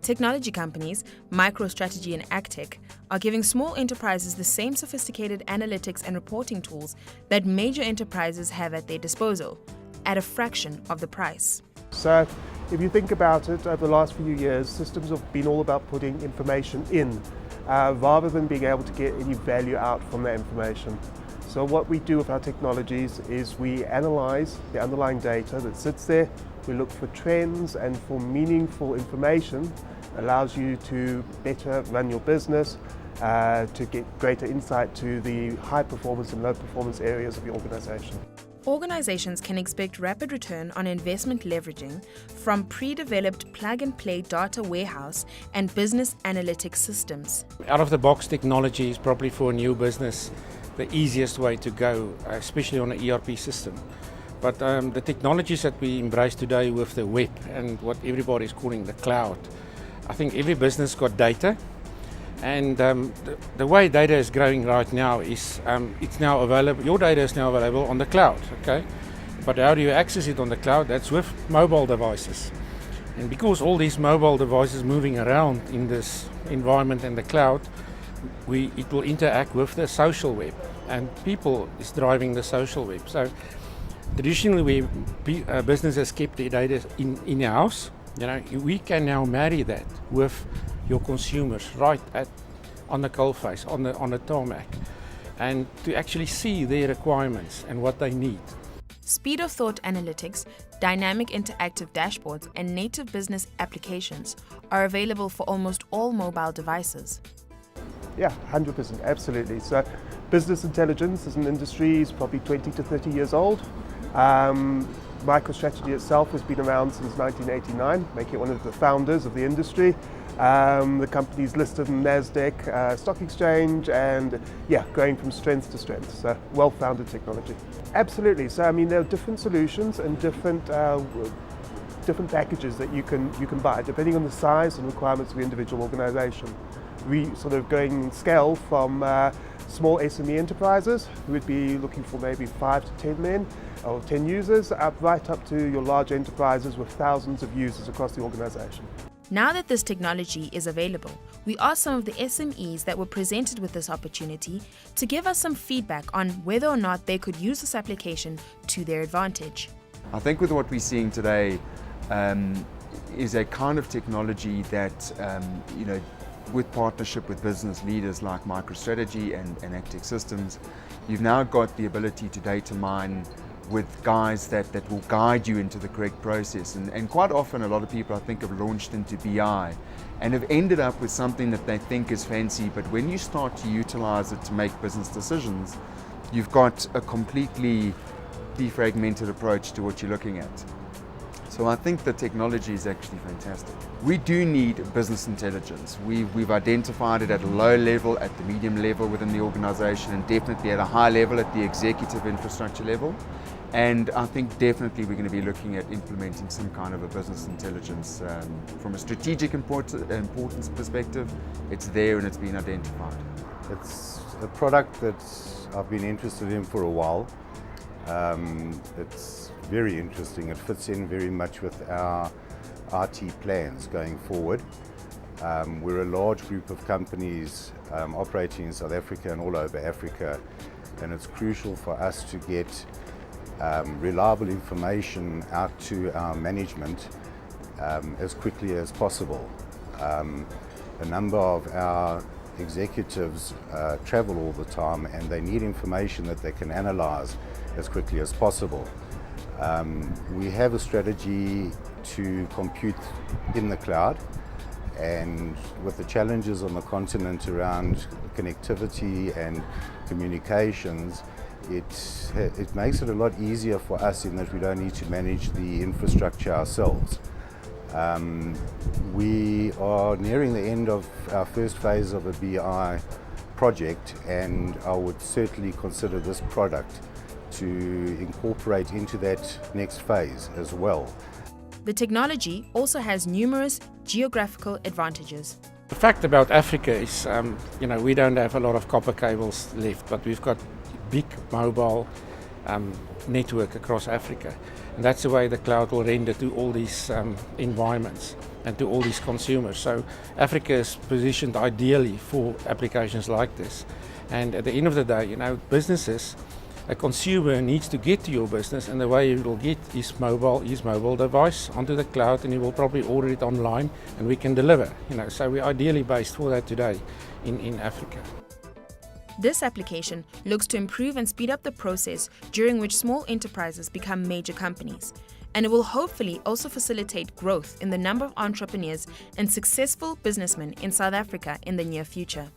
Technology companies, MicroStrategy and Agtech, are giving small enterprises the same sophisticated analytics and reporting tools that major enterprises have at their disposal, at a fraction of the price. So, if you think about it, over the last few years, systems have been all about putting information in, rather than being able to get any value out from that information. So what we do with our technologies is we analyze the underlying data that sits there, we look for trends and for meaningful information, allows you to better run your business, to get greater insight to the high performance and low performance areas of your organization. Organizations can expect rapid return on investment leveraging from pre-developed plug-and-play data warehouse and business analytics systems. Out-of-the-box technology is probably for a new business the easiest way to go, especially on an ERP system. But the technologies that we embrace today with the web and what everybody is calling the cloud, I think every business got data. And the way data is growing right now is it's now available. Your data is now available on the cloud, okay? But how do you access it on the cloud? That's with mobile devices. And because all these mobile devices moving around in this environment and the cloud, it will interact with the social web, and people is driving the social web. So traditionally, businesses kept their data in-house. We can now marry that with your consumers right on the coalface, on the tarmac, and to actually see their requirements and what they need. Speed of thought analytics, dynamic interactive dashboards, and native business applications are available for almost all mobile devices. Yeah, 100%, absolutely. So business intelligence as an industry is probably 20 to 30 years old. MicroStrategy itself has been around since 1989, making it one of the founders of the industry. The company's listed in NASDAQ stock exchange, and going from strength to strength. So well-founded technology. Absolutely. So there are different solutions and different packages that you can buy depending on the size and requirements of the individual organization. We sort of going in scale from small SME enterprises who would be looking for maybe 5 to 10 men or 10 users, right up to your large enterprises with thousands of users across the organization. Now that this technology is available, we asked some of the SMEs that were presented with this opportunity to give us some feedback on whether or not they could use this application to their advantage. I think with what we're seeing today is a kind of technology that, with partnership with business leaders like MicroStrategy and Agtech Systems, you've now got the ability to data mine with guys that will guide you into the correct process. And quite often a lot of people, I think, have launched into BI and have ended up with something that they think is fancy, but when you start to utilize it to make business decisions, you've got a completely defragmented approach to what you're looking at. So I think the technology is actually fantastic. We do need business intelligence. We've identified it at a low level, at the medium level within the organization, and definitely at a high level at the executive infrastructure level. And I think definitely we're going to be looking at implementing some kind of a business intelligence. From a strategic importance perspective, it's there and it's been identified. It's a product that I've been interested in for a while. It's very interesting. It fits in very much with our RT plans going forward. We're a large group of companies operating in South Africa and all over Africa, and it's crucial for us to get reliable information out to our management as quickly as possible. A number of our executives travel all the time, and they need information that they can analyze as quickly as possible. We have a strategy to compute in the cloud, and with the challenges on the continent around connectivity and communications, it makes it a lot easier for us in that we don't need to manage the infrastructure ourselves. We are nearing the end of our first phase of a BI project, and I would certainly consider this product to incorporate into that next phase as well. The technology also has numerous geographical advantages. The fact about Africa is, we don't have a lot of copper cables left, but we've got big mobile network across Africa. And that's the way the cloud will render to all these environments. and to all these consumers. So Africa is positioned ideally for applications like this. And at the end of the day, businesses, a consumer needs to get to your business, and the way you will get his mobile device onto the cloud, and he will probably order it online, and we can deliver. So we're ideally based for that today in Africa. This application looks to improve and speed up the process during which small enterprises become major companies, and it will hopefully also facilitate growth in the number of entrepreneurs and successful businessmen in South Africa in the near future.